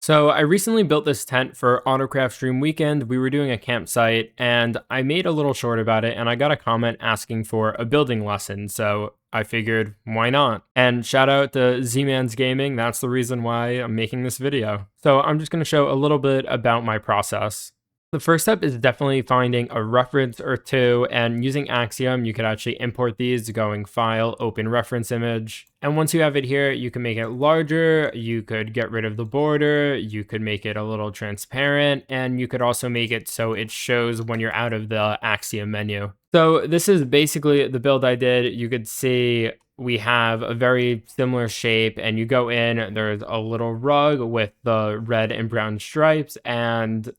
So I recently built this tent for AutoCraft Stream Weekend. We were doing a campsite and I made a little short about it and I got a comment asking for a building lesson. So I figured, why not? And shout out to Z-Man's Gaming. That's the reason why I'm making this video. So I'm just going to show a little bit about my process. The first step is definitely finding a reference or two, and using Axiom, you could actually import these going File, Open Reference Image. And once you have it here, you can make it larger, you could get rid of the border, you could make it a little transparent, and you could also make it so it shows when you're out of the Axiom menu. So this is basically the build I did. You could see we have a very similar shape, and you go in, there's a little rug with the red and brown stripes, and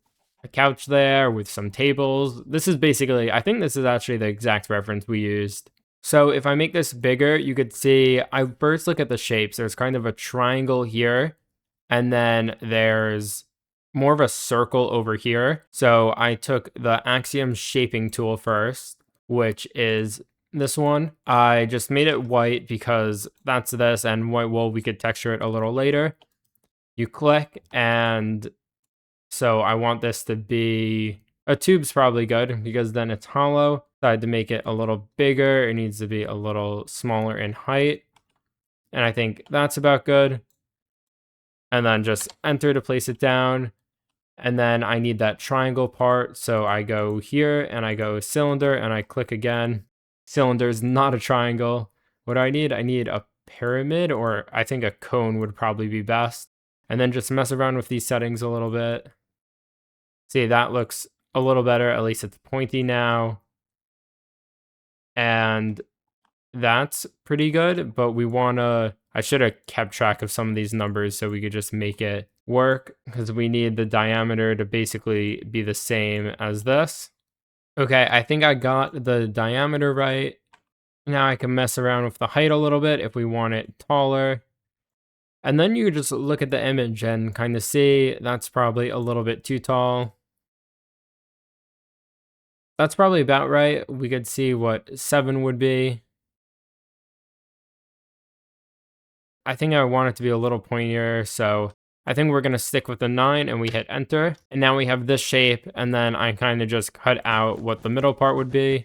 a couch there with some tables. This is basically, I think this is actually the exact reference we used. So if I make this bigger, you could see, I first look at the shapes. There's kind of a triangle here, and then there's more of a circle over here. So I took the Axiom shaping tool first, which is this one. I just made it white because that's this, and white wool, we could texture it a little later. You click, and so I want this to be, a tube's probably good because then it's hollow. So I had to make it a little bigger. It needs to be a little smaller in height. And I think that's about good. And then just enter to place it down. And then I need that triangle part. So I go here and I go cylinder and I click again. Cylinder is not a triangle. What do I need? I need a pyramid, or I think a cone would probably be best. And then just mess around with these settings a little bit. See, that looks a little better. At least it's pointy now. And that's pretty good, but we want to, I should have kept track of some of these numbers so we could just make it work, because we need the diameter to basically be the same as this. Okay, I think I got the diameter right. Now I can mess around with the height a little bit if we want it taller. And then you just look at the image and kind of see that's probably a little bit too tall. That's probably about right. We could see what 7 would be. I think I want it to be a little pointier, so I think we're going to stick with the 9, and we hit enter. And now we have this shape, and then I kind of just cut out what the middle part would be.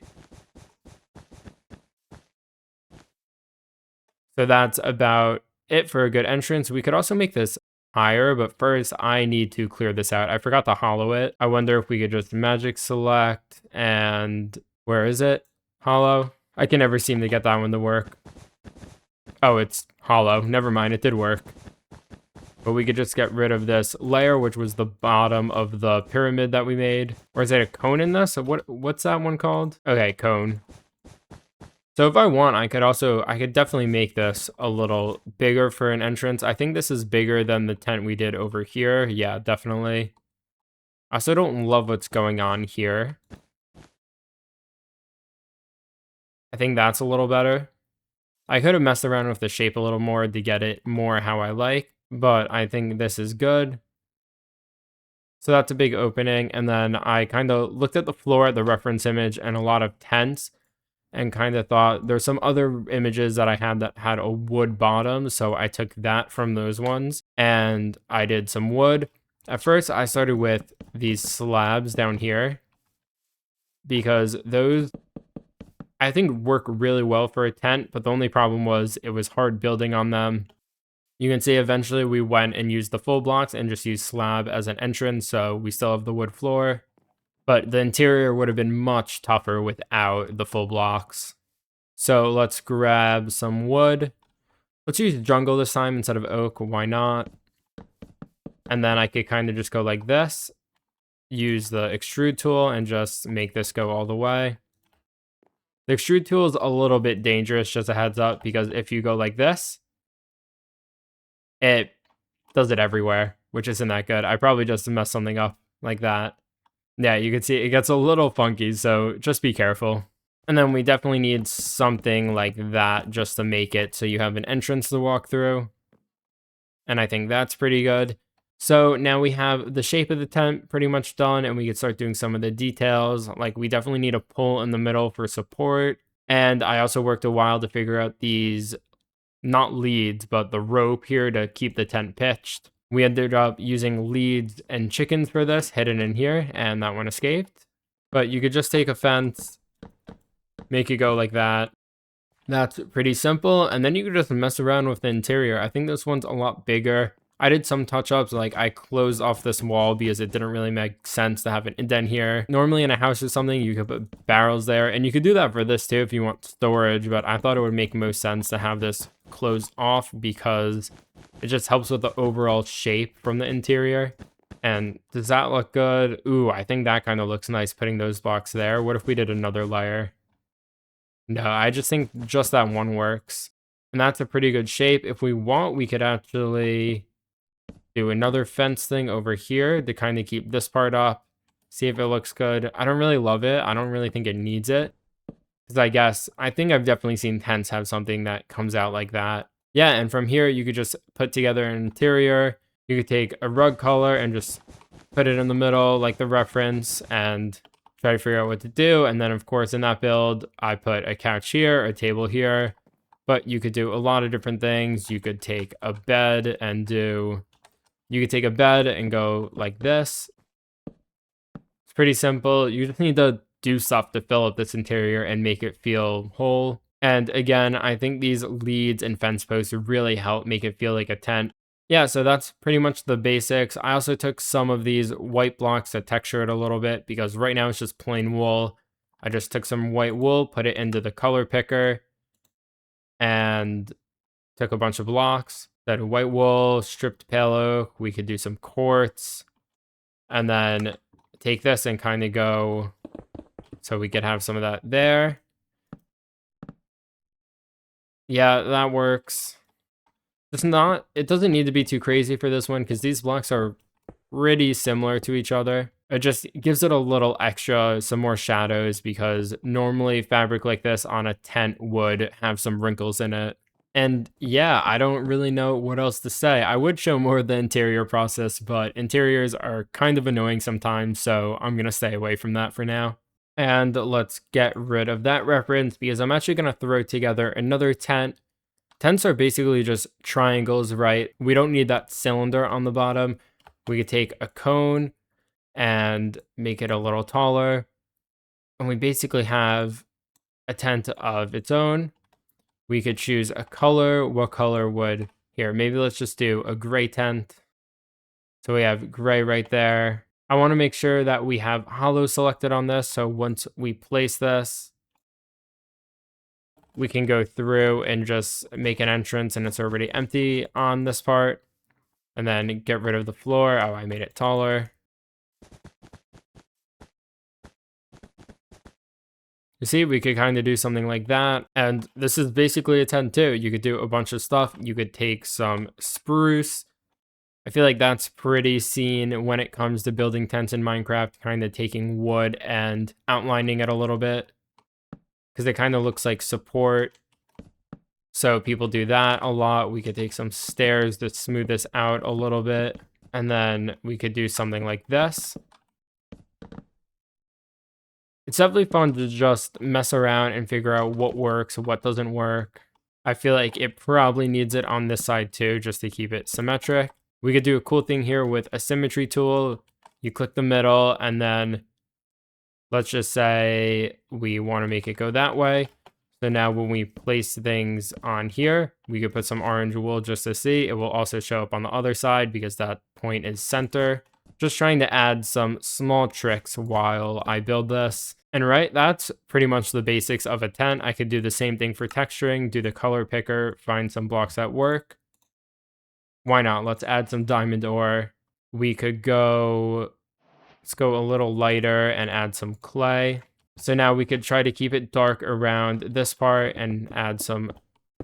So that's about it for a good entrance. We could also make this higher, but first I need to clear this out. I forgot to hollow it. I wonder if we could just magic select, and where is it? Hollow. I can never seem to get that one to work. Oh, it's hollow. Never mind, it did work. But we could just get rid of this layer, which was the bottom of the pyramid that we made. Or is it a cone in this? What's that one called? Okay, cone. So if I want, I could definitely make this a little bigger for an entrance. I think this is bigger than the tent we did over here. Yeah, definitely. I also don't love what's going on here. I think that's a little better. I could have messed around with the shape a little more to get it more how I like, but I think this is good. So that's a big opening, and then I kind of looked at the floor, the reference image, and a lot of tents, and kind of thought there's some other images that I had that had a wood bottom, so I took that from those ones, and I did some wood. At first, I started with these slabs down here, because those, I think, work really well for a tent, but the only problem was it was hard building on them. You can see eventually we went and used the full blocks and just used slab as an entrance, so we still have the wood floor. But the interior would have been much tougher without the full blocks. So let's grab some wood. Let's use jungle this time instead of oak, why not? And then I could kind of just go like this, use the extrude tool, and just make this go all the way. The extrude tool is a little bit dangerous, just a heads up, because if you go like this, it does it everywhere, which isn't that good. I probably just messed something up like that. Yeah, you can see it gets a little funky, so just be careful. And then we definitely need something like that just to make it so you have an entrance to walk through. And I think that's pretty good. So now we have the shape of the tent pretty much done, and we can start doing some of the details. Like, we definitely need a pole in the middle for support. And I also worked a while to figure out these, not leads, but the rope here to keep the tent pitched. We ended up using leads and chickens for this, hidden in here, and that one escaped. But you could just take a fence, make it go like that. That's pretty simple, and then you could just mess around with the interior. I think this one's a lot bigger. I did some touch-ups, like I closed off this wall because it didn't really make sense to have an indent here. Normally in a house or something, you could put barrels there, and you could do that for this too if you want storage, but I thought it would make most sense to have this closed off because it just helps with the overall shape from the interior. And does that look good? Ooh, I think that kind of looks nice putting those blocks there. What if we did another layer? No, I just think just that one works. And that's a pretty good shape. If we want, we could actually do another fence thing over here to kind of keep this part up. See if it looks good. I don't really love it. I don't really think it needs it. Because I think I've definitely seen tents have something that comes out like that. Yeah, and from here, you could just put together an interior. You could take a rug color and just put it in the middle like the reference and try to figure out what to do. And then, of course, in that build, I put a couch here, a table here. But you could do a lot of different things. You could take a bed and do... You could take a bed and go like this. It's pretty simple. You just need to do stuff to fill up this interior and make it feel whole. And again, I think these leads and fence posts really help make it feel like a tent. Yeah, so that's pretty much the basics. I also took some of these white blocks to texture it a little bit because right now it's just plain wool. I just took some white wool, put it into the color picker, and took a bunch of blocks. Then white wool, stripped pale oak. We could do some quartz, and then take this and kind of go so we could have some of that there. Yeah, that works. It doesn't need to be too crazy for this one because these blocks are pretty similar to each other. It just gives it a little extra, some more shadows, because normally fabric like this on a tent would have some wrinkles in it. And yeah, I don't really know what else to say. I would show more of the interior process, but interiors are kind of annoying sometimes, so I'm going to stay away from that for now. And let's get rid of that reference because I'm actually going to throw together another tent. Tents are basically just triangles, right? We don't need that cylinder on the bottom. We could take a cone and make it a little taller. And we basically have a tent of its own. We could choose a color. What color would... Here, maybe let's just do a gray tent. So we have gray right there. I want to make sure that we have hollow selected on this. So once we place this, we can go through and just make an entrance and it's already empty on this part. And then get rid of the floor. Oh, I made it taller. You see, we could kind of do something like that. And this is basically a tent too. You could do a bunch of stuff. You could take some spruce. I feel like that's pretty seen when it comes to building tents in Minecraft, kind of taking wood and outlining it a little bit. Because it kind of looks like support. So people do that a lot. We could take some stairs to smooth this out a little bit. And then we could do something like this. It's definitely fun to just mess around and figure out what works, what doesn't work. I feel like it probably needs it on this side too, just to keep it symmetric. We could do a cool thing here with a symmetry tool. You click the middle and then let's just say we want to make it go that way. So now when we place things on here, we could put some orange wool just to see. It will also show up on the other side because that point is center. Just trying to add some small tricks while I build this. And right, that's pretty much the basics of a tent. I could do the same thing for texturing, do the color picker, find some blocks that work. Why not? Let's add some diamond ore. We could go, let's go a little lighter and add some clay. So now we could try to keep it dark around this part and add some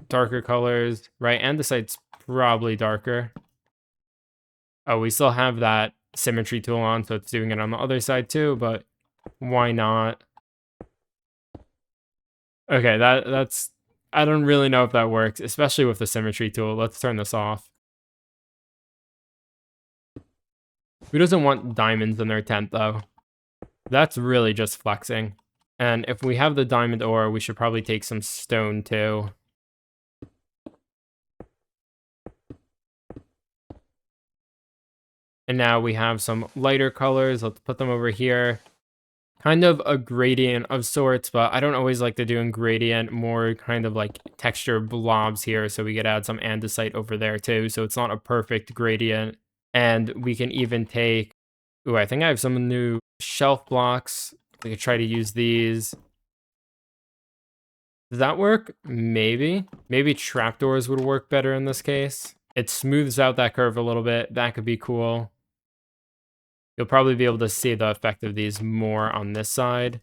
darker colors, right? And the side's probably darker. Oh, we still have that symmetry tool on, so it's doing it on the other side too, but why not? Okay, that's... I don't really know if that works, especially with the symmetry tool. Let's turn this off. Who doesn't want diamonds in their tent, though? That's really just flexing. And if we have the diamond ore, we should probably take some stone, too. And now we have some lighter colors. Let's put them over here. Kind of a gradient of sorts, but I don't always like to do in gradient, more kind of like texture blobs here. So we could add some andesite over there too. So it's not a perfect gradient. And we can even take, ooh, I think I have some new shelf blocks. We could try to use these. Does that work? Maybe. Maybe trapdoors would work better in this case. It smooths out that curve a little bit. That could be cool. You'll probably be able to see the effect of these more on this side,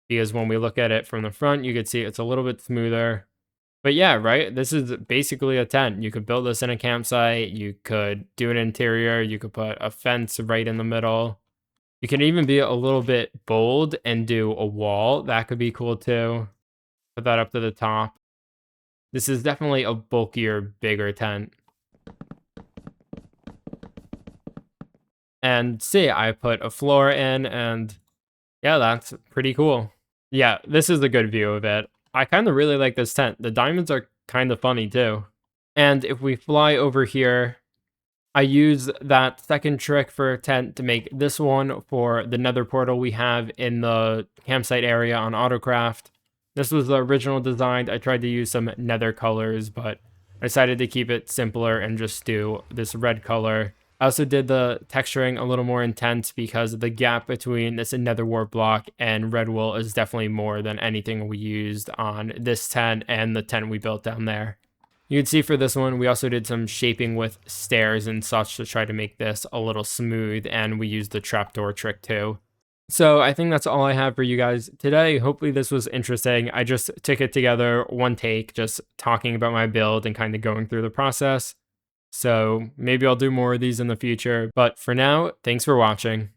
because when we look at it from the front, you can see it's a little bit smoother. But yeah, right? This is basically a tent. You could build this in a campsite. You could do an interior. You could put a fence right in the middle. You can even be a little bit bold and do a wall. That could be cool too. Put that up to the top. This is definitely a bulkier, bigger tent. And see, I put a floor in, and yeah, that's pretty cool. Yeah, this is a good view of it. I kind of really like this tent. The diamonds are kind of funny too. And if we fly over here, I use that second trick for a tent to make this one for the nether portal we have in the campsite area on Autocraft. This was the original design. I tried to use some nether colors, but I decided to keep it simpler and just do this red color. I also did the texturing a little more intense because the gap between this nether wart block and red wool is definitely more than anything we used on this tent and the tent we built down there. You can see for this one, we also did some shaping with stairs and such to try to make this a little smooth, and we used the trapdoor trick too. So I think that's all I have for you guys today. Hopefully this was interesting. I just took it together one take, just talking about my build and kind of going through the process. So maybe I'll do more of these in the future. But for now, thanks for watching.